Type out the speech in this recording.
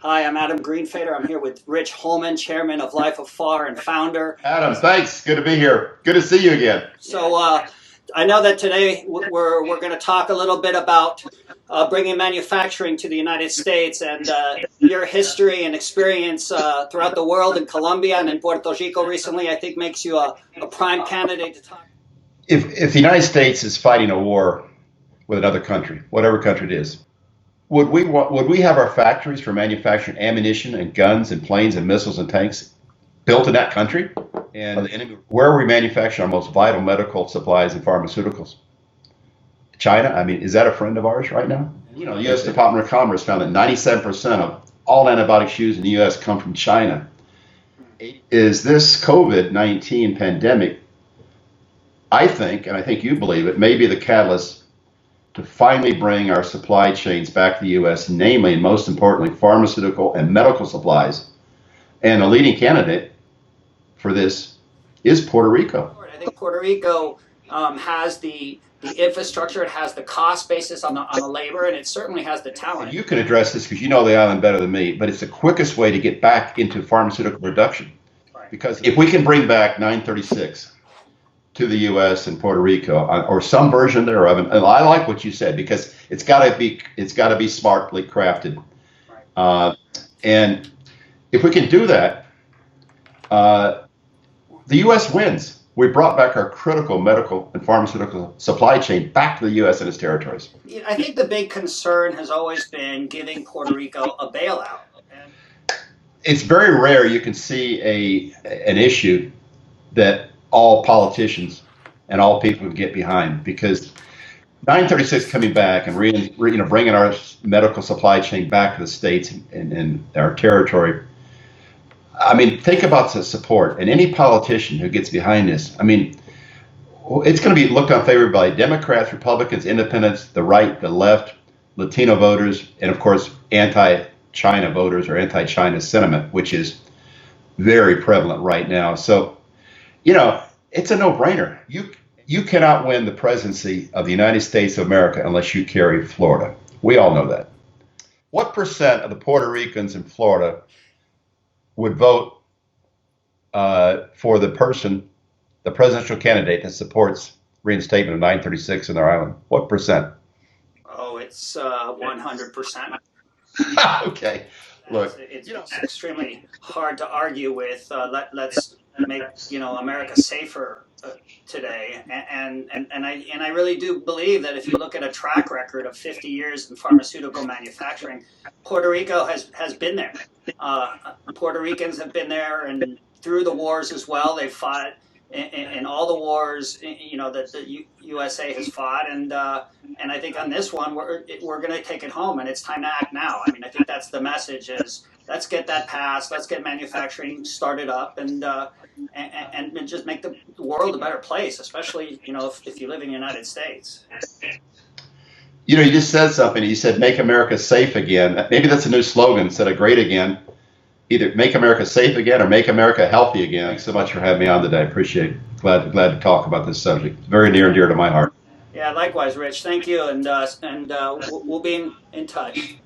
Hi, I'm Adam Greenfader. I'm here with Rich Holman, chairman of Lifeafar and founder. Adam, thanks. Good to be here. Good to see you again. So I know that today we're going to talk a little bit about bringing manufacturing to the United States and your history and experience throughout the world in Colombia and in Puerto Rico recently, I think makes you a prime candidate to talk. If the United States is fighting a war with another country, whatever country it is, would we have our factories for manufacturing ammunition and guns and planes and missiles and tanks built in that country? And where we manufacture our most vital medical supplies and pharmaceuticals? China? I mean, is that a friend of ours right now? You know, the U.S. Department of Commerce found that 97% of all antibiotics used in the U.S. come from China. Is this COVID-19 pandemic, I think, and I think you believe it, may be the catalyst to finally bring our supply chains back to the U.S., namely and most importantly, pharmaceutical and medical supplies. And a leading candidate for this is Puerto Rico. I think Puerto Rico has the infrastructure, it has the cost basis on the labor, and it certainly has the talent. And you can address this because you know the island better than me, but it's the quickest way to get back into pharmaceutical production. Right. Because if we can bring back 936 to the U.S. and Puerto Rico, or some version thereof, and I like what you said because it's got to be smartly crafted, and if we can do that, the U.S. wins. We brought back our critical medical and pharmaceutical supply chain back to the U.S. and its territories. I think the big concern has always been giving Puerto Rico a bailout. It's very rare you can see an issue that all politicians and all people would get behind, because 936 coming back and bringing our medical supply chain back to the states and our territory. I mean, think about the support, and any politician who gets behind this, I mean, it's going to be looked on favorably by Democrats, Republicans, independents, the right, the left, Latino voters, and of course, anti-China voters or anti-China sentiment, which is very prevalent right now. So, you know, it's a no-brainer. You cannot win the presidency of the United States of America unless you carry Florida. We all know that. What percent of the Puerto Ricans in Florida would vote for the presidential candidate that supports reinstatement of 936 in their island? What percent? Oh, it's 100%. Okay. Look, it's extremely hard to argue with. Let's make America safer today, and I really do believe that if you look at a track record of 50 years in pharmaceutical manufacturing, Puerto Rico has been there. Puerto Ricans have been there, and through the wars as well. They've fought in all the wars, that the USA has fought, and I think on this one we're going to take it home, and it's time to act now. I mean, I think that's the message: is let's get that passed, let's get manufacturing started up, and just make the world a better place, especially if you live in the United States. You just said something. You said make America safe again. Maybe that's a new slogan instead of great again. Either make America safe again or make America healthy again. Thanks so much for having me on today. I appreciate it. Glad to talk about this subject. It's very near and dear to my heart. Yeah, likewise, Rich. Thank you, and we'll be in touch.